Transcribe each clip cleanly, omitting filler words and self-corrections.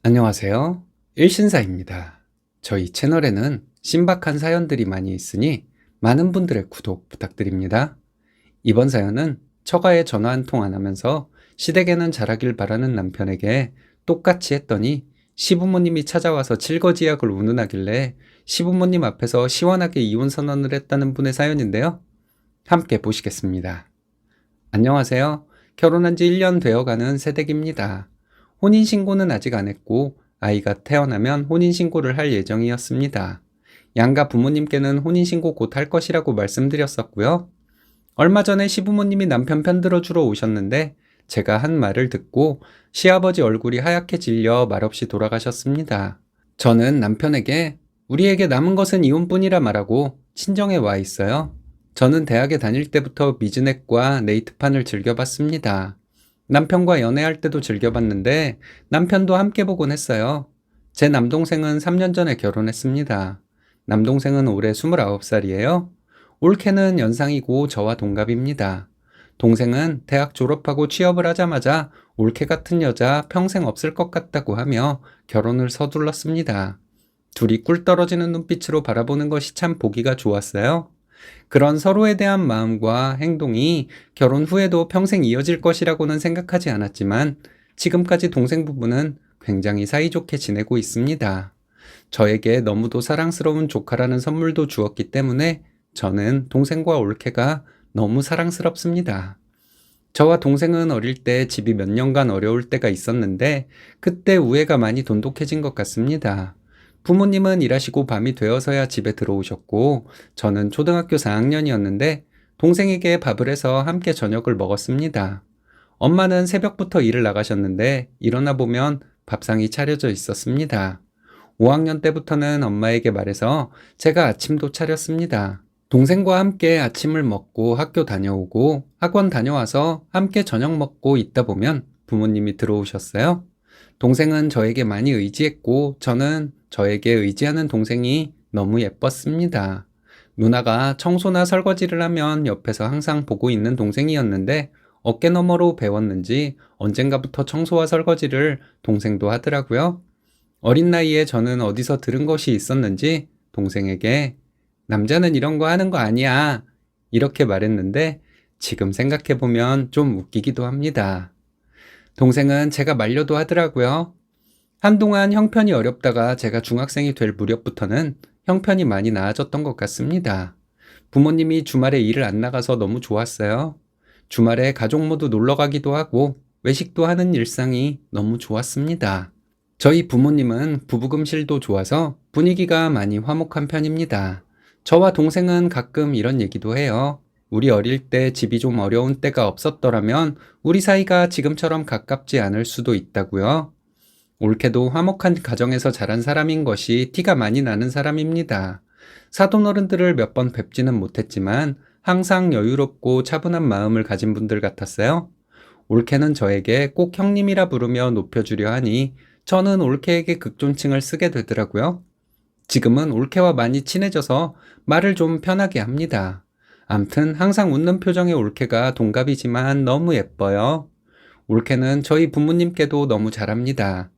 안녕하세요. 일신사입니다. 저희 채널에는 신박한 사연들이 많이 있으니 많은 분들의 구독 부탁드립니다. 이번 사연은 처가에 전화 한 통 안 하면서 시댁에는 잘하길 바라는 남편에게 똑같이 했더니 시부모님이 찾아와서 칠거지약을 운운하길래 시부모님 앞에서 시원하게 이혼 선언을 했다는 분의 사연인데요. 함께 보시겠습니다. 안녕하세요. 결혼한 지 1년 되어가는 새댁입니다. 혼인신고는 아직 안 했고 아이가 태어나면 혼인신고를 할 예정이었습니다. 양가 부모님께는 혼인신고 곧 할 것이라고 말씀드렸었고요. 얼마 전에 시부모님이 남편 편 들어주러 오셨는데 제가 한 말을 듣고 시아버지 얼굴이 하얗게 질려 말없이 돌아가셨습니다. 저는 남편에게 우리에게 남은 것은 이혼뿐이라 말하고 친정에 와 있어요. 저는 대학에 다닐 때부터 미즈넷과 네이트판을 즐겨봤습니다. 남편과 연애할 때도 즐겨봤는데 남편도 함께 보곤 했어요. 제 남동생은 3년 전에 결혼했습니다. 남동생은 올해 29살이에요. 올케는 연상이고 저와 동갑입니다. 동생은 대학 졸업하고 취업을 하자마자 올케 같은 여자 평생 없을 것 같다고 하며 결혼을 서둘렀습니다. 둘이 꿀 떨어지는 눈빛으로 바라보는 것이 참 보기가 좋았어요. 그런 서로에 대한 마음과 행동이 결혼 후에도 평생 이어질 것이라고는 생각하지 않았지만 지금까지 동생 부부는 굉장히 사이좋게 지내고 있습니다. 저에게 너무도 사랑스러운 조카라는 선물도 주었기 때문에 저는 동생과 올케가 너무 사랑스럽습니다. 저와 동생은 어릴 때 집이 몇 년간 어려울 때가 있었는데 그때 우애가 많이 돈독해진 것 같습니다. 부모님은 일하시고 밤이 되어서야 집에 들어오셨고 저는 초등학교 4학년이었는데 동생에게 밥을 해서 함께 저녁을 먹었습니다. 엄마는 새벽부터 일을 나가셨는데 일어나 보면 밥상이 차려져 있었습니다. 5학년 때부터는 엄마에게 말해서 제가 아침도 차렸습니다. 동생과 함께 아침을 먹고 학교 다녀오고 학원 다녀와서 함께 저녁 먹고 있다 보면 부모님이 들어오셨어요. 동생은 저에게 많이 의지했고 저는 저에게 의지하는 동생이 너무 예뻤습니다. 누나가 청소나 설거지를 하면 옆에서 항상 보고 있는 동생이었는데 어깨너머로 배웠는지 언젠가부터 청소와 설거지를 동생도 하더라고요. 어린 나이에 저는 어디서 들은 것이 있었는지 동생에게 남자는 이런 거 하는 거 아니야 이렇게 말했는데 지금 생각해보면 좀 웃기기도 합니다. 동생은 제가 말려도 하더라고요. 한동안 형편이 어렵다가 제가 중학생이 될 무렵부터는 형편이 많이 나아졌던 것 같습니다. 부모님이 주말에 일을 안 나가서 너무 좋았어요. 주말에 가족 모두 놀러 가기도 하고 외식도 하는 일상이 너무 좋았습니다. 저희 부모님은 부부금실도 좋아서 분위기가 많이 화목한 편입니다. 저와 동생은 가끔 이런 얘기도 해요. 우리 어릴 때 집이 좀 어려운 때가 없었더라면 우리 사이가 지금처럼 가깝지 않을 수도 있다고요. 올케도 화목한 가정에서 자란 사람인 것이 티가 많이 나는 사람입니다. 사돈어른들을 몇 번 뵙지는 못했지만 항상 여유롭고 차분한 마음을 가진 분들 같았어요. 올케는 저에게 꼭 형님이라 부르며 높여주려 하니 저는 올케에게 극존칭을 쓰게 되더라고요. 지금은 올케와 많이 친해져서 말을 좀 편하게 합니다. 암튼 항상 웃는 표정의 올케가 동갑이지만 너무 예뻐요. 올케는 저희 부모님께도 너무 잘합니다.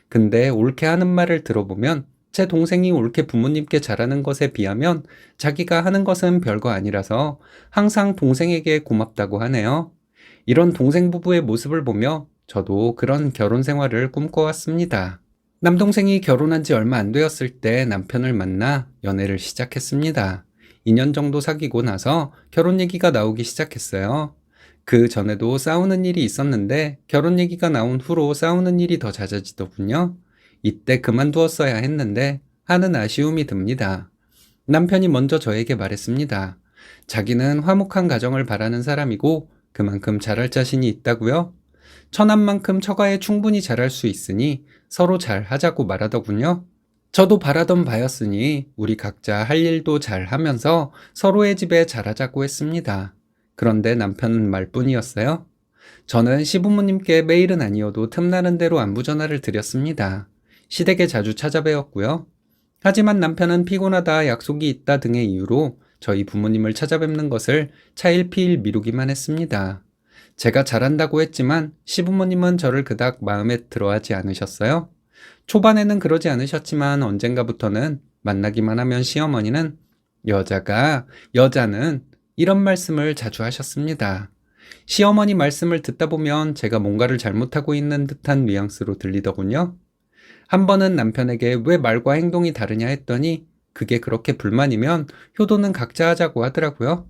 근데 올케 하는 말을 들어보면 제 동생이 올케 부모님께 잘하는 것에 비하면 자기가 하는 것은 별거 아니라서 항상 동생에게 고맙다고 하네요. 이런 동생 부부의 모습을 보며 저도 그런 결혼 생활을 꿈꿔왔습니다. 남동생이 결혼한 지 얼마 안 되었을 때 남편을 만나 연애를 시작했습니다. 2년 정도 사귀고 나서 결혼 얘기가 나오기 시작했어요. 그 전에도 싸우는 일이 있었는데 결혼 얘기가 나온 후로 싸우는 일이 더 잦아지더군요. 이때 그만두었어야 했는데 하는 아쉬움이 듭니다. 남편이 먼저 저에게 말했습니다. 자기는 화목한 가정을 바라는 사람이고 그만큼 잘할 자신이 있다고요? 처남만큼 처가에 충분히 잘할 수 있으니 서로 잘 하자고 말하더군요. 저도 바라던 바였으니 우리 각자 할 일도 잘 하면서 서로의 집에 잘하자고 했습니다. 그런데 남편은 말뿐이었어요. 저는 시부모님께 매일은 아니어도 틈나는 대로 안부 전화를 드렸습니다. 시댁에 자주 찾아뵈었고요. 하지만 남편은 피곤하다, 약속이 있다 등의 이유로 저희 부모님을 찾아뵙는 것을 차일피일 미루기만 했습니다. 제가 잘한다고 했지만 시부모님은 저를 그닥 마음에 들어하지 않으셨어요. 초반에는 그러지 않으셨지만 언젠가부터는 만나기만 하면 시어머니는 여자는 이런 말씀을 자주 하셨습니다. 시어머니 말씀을 듣다 보면 제가 뭔가를 잘못하고 있는 듯한 뉘앙스로 들리더군요. 한 번은 남편에게 왜 말과 행동이 다르냐 했더니 그게 그렇게 불만이면 효도는 각자 하자고 하더라고요.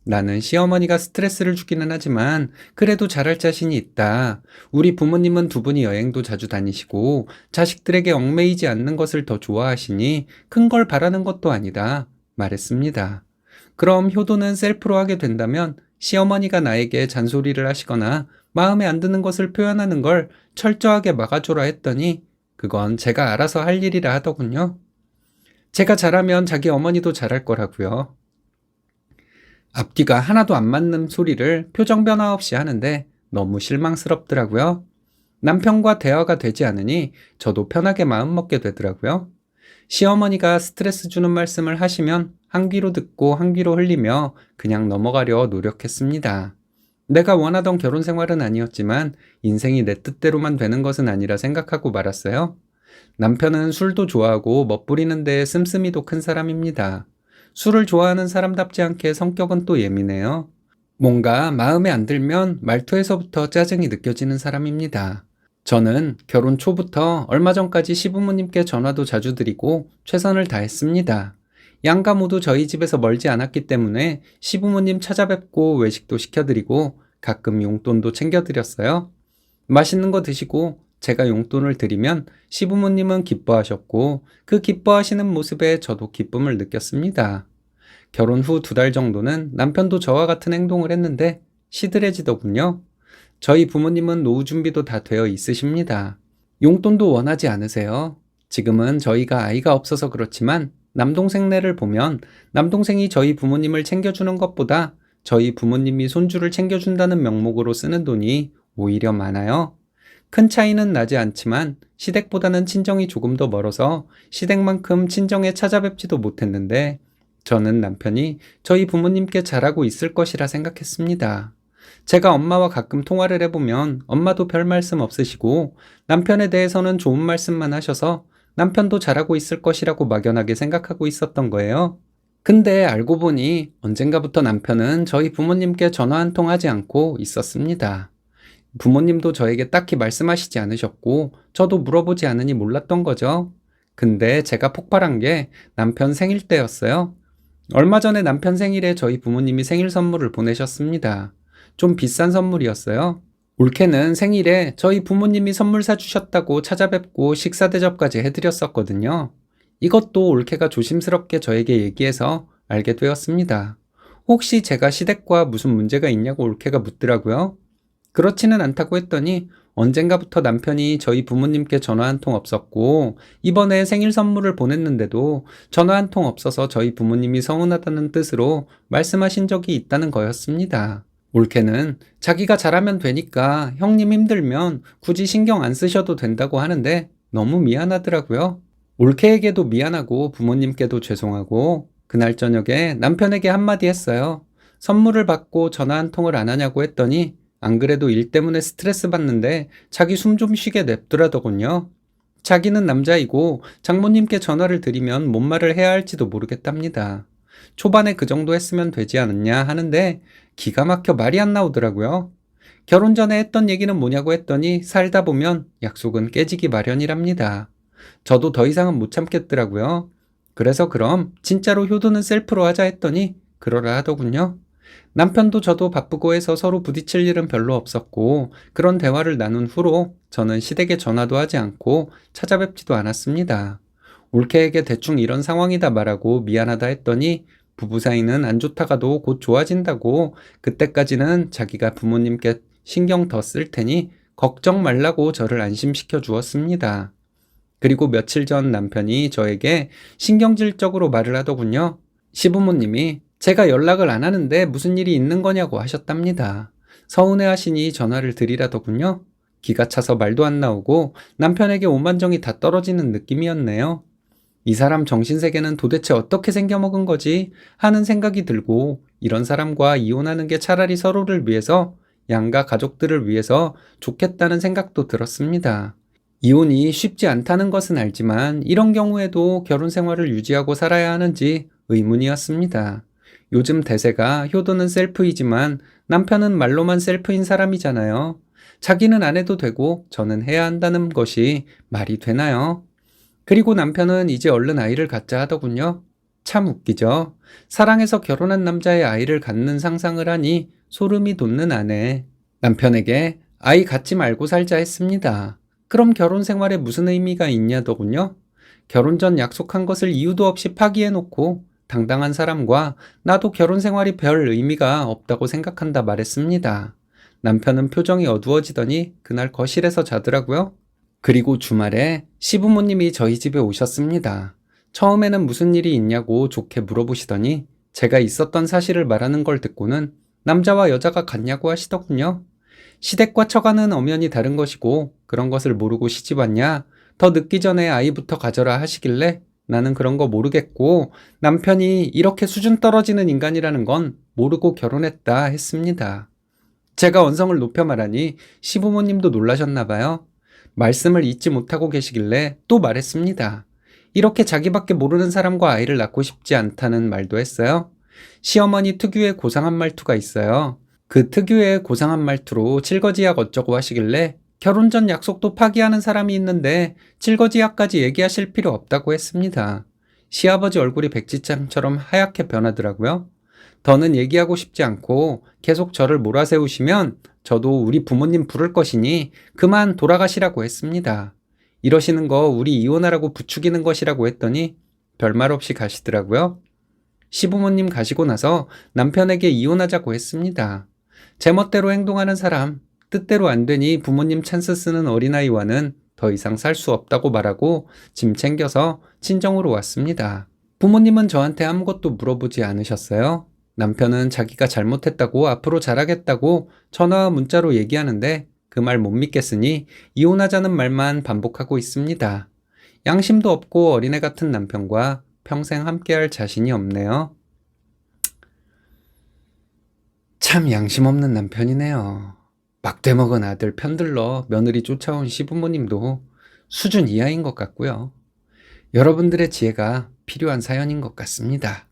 나는 시어머니가 스트레스를 주기는 하지만 그래도 잘할 자신이 있다. 우리 부모님은 두 분이 여행도 자주 다니시고 자식들에게 얽매이지 않는 것을 더 좋아하시니 큰 걸 바라는 것도 아니다. 말했습니다. 그럼 효도는 셀프로 하게 된다면 시어머니가 나에게 잔소리를 하시거나 마음에 안 드는 것을 표현하는 걸 철저하게 막아줘라 했더니 그건 제가 알아서 할 일이라 하더군요. 제가 잘하면 자기 어머니도 잘할 거라고요. 앞뒤가 하나도 안 맞는 소리를 표정 변화 없이 하는데 너무 실망스럽더라고요. 남편과 대화가 되지 않으니 저도 편하게 마음 먹게 되더라고요. 시어머니가 스트레스 주는 말씀을 하시면 한 귀로 듣고 한 귀로 흘리며 그냥 넘어가려 노력했습니다. 내가 원하던 결혼 생활은 아니었지만 인생이 내 뜻대로만 되는 것은 아니라 생각하고 말았어요. 남편은 술도 좋아하고 멋부리는 데 씀씀이도 큰 사람입니다. 술을 좋아하는 사람답지 않게 성격은 또 예민해요. 뭔가 마음에 안 들면 말투에서부터 짜증이 느껴지는 사람입니다. 저는 결혼 초부터 얼마 전까지 시부모님께 전화도 자주 드리고 최선을 다했습니다. 양가 모두 저희 집에서 멀지 않았기 때문에 시부모님 찾아뵙고 외식도 시켜드리고 가끔 용돈도 챙겨드렸어요. 맛있는 거 드시고 제가 용돈을 드리면 시부모님은 기뻐하셨고 그 기뻐하시는 모습에 저도 기쁨을 느꼈습니다. 결혼 후 2달 정도는 남편도 저와 같은 행동을 했는데 시들해지더군요. 저희 부모님은 노후 준비도 다 되어 있으십니다. 용돈도 원하지 않으세요. 지금은 저희가 아이가 없어서 그렇지만 남동생네를 보면 남동생이 저희 부모님을 챙겨주는 것보다 저희 부모님이 손주를 챙겨준다는 명목으로 쓰는 돈이 오히려 많아요. 큰 차이는 나지 않지만 시댁보다는 친정이 조금 더 멀어서 시댁만큼 친정에 찾아뵙지도 못했는데 저는 남편이 저희 부모님께 잘하고 있을 것이라 생각했습니다. 제가 엄마와 가끔 통화를 해보면 엄마도 별 말씀 없으시고 남편에 대해서는 좋은 말씀만 하셔서 남편도 잘하고 있을 것이라고 막연하게 생각하고 있었던 거예요. 근데 알고 보니 언젠가부터 남편은 저희 부모님께 전화 한 통 하지 않고 있었습니다. 부모님도 저에게 딱히 말씀하시지 않으셨고 저도 물어보지 않으니 몰랐던 거죠. 근데 제가 폭발한 게 남편 생일 때였어요. 얼마 전에 남편 생일에 저희 부모님이 생일 선물을 보내셨습니다. 좀 비싼 선물이었어요. 올케는 생일에 저희 부모님이 선물 사주셨다고 찾아뵙고 식사 대접까지 해드렸었거든요. 이것도 올케가 조심스럽게 저에게 얘기해서 알게 되었습니다. 혹시 제가 시댁과 무슨 문제가 있냐고 올케가 묻더라고요. 그렇지는 않다고 했더니 언젠가부터 남편이 저희 부모님께 전화 한 통 없었고 이번에 생일 선물을 보냈는데도 전화 한 통 없어서 저희 부모님이 서운하다는 뜻으로 말씀하신 적이 있다는 거였습니다. 올케는 자기가 잘하면 되니까 형님 힘들면 굳이 신경 안 쓰셔도 된다고 하는데 너무 미안하더라고요. 올케에게도 미안하고 부모님께도 죄송하고 그날 저녁에 남편에게 한마디 했어요. 선물을 받고 전화 한 통을 안 하냐고 했더니 안 그래도 일 때문에 스트레스 받는데 자기 숨 좀 쉬게 냅두라더군요. 자기는 남자이고 장모님께 전화를 드리면 뭔 말을 해야 할지도 모르겠답니다. 초반에 그 정도 했으면 되지 않았냐 하는데 기가 막혀 말이 안 나오더라고요. 결혼 전에 했던 얘기는 뭐냐고 했더니 살다 보면 약속은 깨지기 마련이랍니다. 저도 더 이상은 못 참겠더라고요. 그래서 그럼 진짜로 효도는 셀프로 하자 했더니 그러라 하더군요. 남편도 저도 바쁘고 해서 서로 부딪힐 일은 별로 없었고 그런 대화를 나눈 후로 저는 시댁에 전화도 하지 않고 찾아뵙지도 않았습니다. 올케에게 대충 이런 상황이다 말하고 미안하다 했더니 부부 사이는 안 좋다가도 곧 좋아진다고 그때까지는 자기가 부모님께 신경 더 쓸 테니 걱정 말라고 저를 안심시켜 주었습니다. 그리고 며칠 전 남편이 저에게 신경질적으로 말을 하더군요. 시부모님이 제가 연락을 안 하는데 무슨 일이 있는 거냐고 하셨답니다. 서운해 하시니 전화를 드리라더군요. 기가 차서 말도 안 나오고 남편에게 오만정이 다 떨어지는 느낌이었네요. 이 사람 정신세계는 도대체 어떻게 생겨먹은 거지 하는 생각이 들고 이런 사람과 이혼하는 게 차라리 서로를 위해서 양가 가족들을 위해서 좋겠다는 생각도 들었습니다. 이혼이 쉽지 않다는 것은 알지만 이런 경우에도 결혼 생활을 유지하고 살아야 하는지 의문이었습니다. 요즘 대세가 효도는 셀프이지만 남편은 말로만 셀프인 사람이잖아요. 자기는 안 해도 되고 저는 해야 한다는 것이 말이 되나요? 그리고 남편은 이제 얼른 아이를 갖자 하더군요. 참 웃기죠? 사랑해서 결혼한 남자의 아이를 갖는 상상을 하니 소름이 돋는 아내. 남편에게 아이 갖지 말고 살자 했습니다. 그럼 결혼 생활에 무슨 의미가 있냐더군요. 결혼 전 약속한 것을 이유도 없이 파기해놓고 당당한 사람과 나도 결혼 생활이 별 의미가 없다고 생각한다 말했습니다. 남편은 표정이 어두워지더니 그날 거실에서 자더라고요. 그리고 주말에 시부모님이 저희 집에 오셨습니다. 처음에는 무슨 일이 있냐고 좋게 물어보시더니 제가 있었던 사실을 말하는 걸 듣고는 남자와 여자가 같냐고 하시더군요. 시댁과 처가는 엄연히 다른 것이고 그런 것을 모르고 시집 왔냐? 더 늦기 전에 아이부터 가져라 하시길래 나는 그런 거 모르겠고 남편이 이렇게 수준 떨어지는 인간이라는 건 모르고 결혼했다 했습니다. 제가 언성을 높여 말하니 시부모님도 놀라셨나 봐요. 말씀을 잊지 못하고 계시길래 또 말했습니다. 이렇게 자기밖에 모르는 사람과 아이를 낳고 싶지 않다는 말도 했어요. 시어머니 특유의 고상한 말투가 있어요. 그 특유의 고상한 말투로 칠거지약 어쩌고 하시길래 결혼 전 약속도 파기하는 사람이 있는데 칠거지약까지 얘기하실 필요 없다고 했습니다. 시아버지 얼굴이 백지장처럼 하얗게 변하더라고요. 더는 얘기하고 싶지 않고 계속 저를 몰아세우시면 저도 우리 부모님 부를 것이니 그만 돌아가시라고 했습니다. 이러시는 거 우리 이혼하라고 부추기는 것이라고 했더니 별말 없이 가시더라고요. 시부모님 가시고 나서 남편에게 이혼하자고 했습니다. 제멋대로 행동하는 사람, 뜻대로 안 되니 부모님 찬스 쓰는 어린아이와는 더 이상 살 수 없다고 말하고 짐 챙겨서 친정으로 왔습니다. 부모님은 저한테 아무것도 물어보지 않으셨어요. 남편은 자기가 잘못했다고 앞으로 잘하겠다고 전화와 문자로 얘기하는데 그 말 못 믿겠으니 이혼하자는 말만 반복하고 있습니다. 양심도 없고 어린애 같은 남편과 평생 함께할 자신이 없네요. 참 양심 없는 남편이네요. 막대먹은 아들 편들러 며느리 쫓아온 시부모님도 수준 이하인 것 같고요. 여러분들의 지혜가 필요한 사연인 것 같습니다.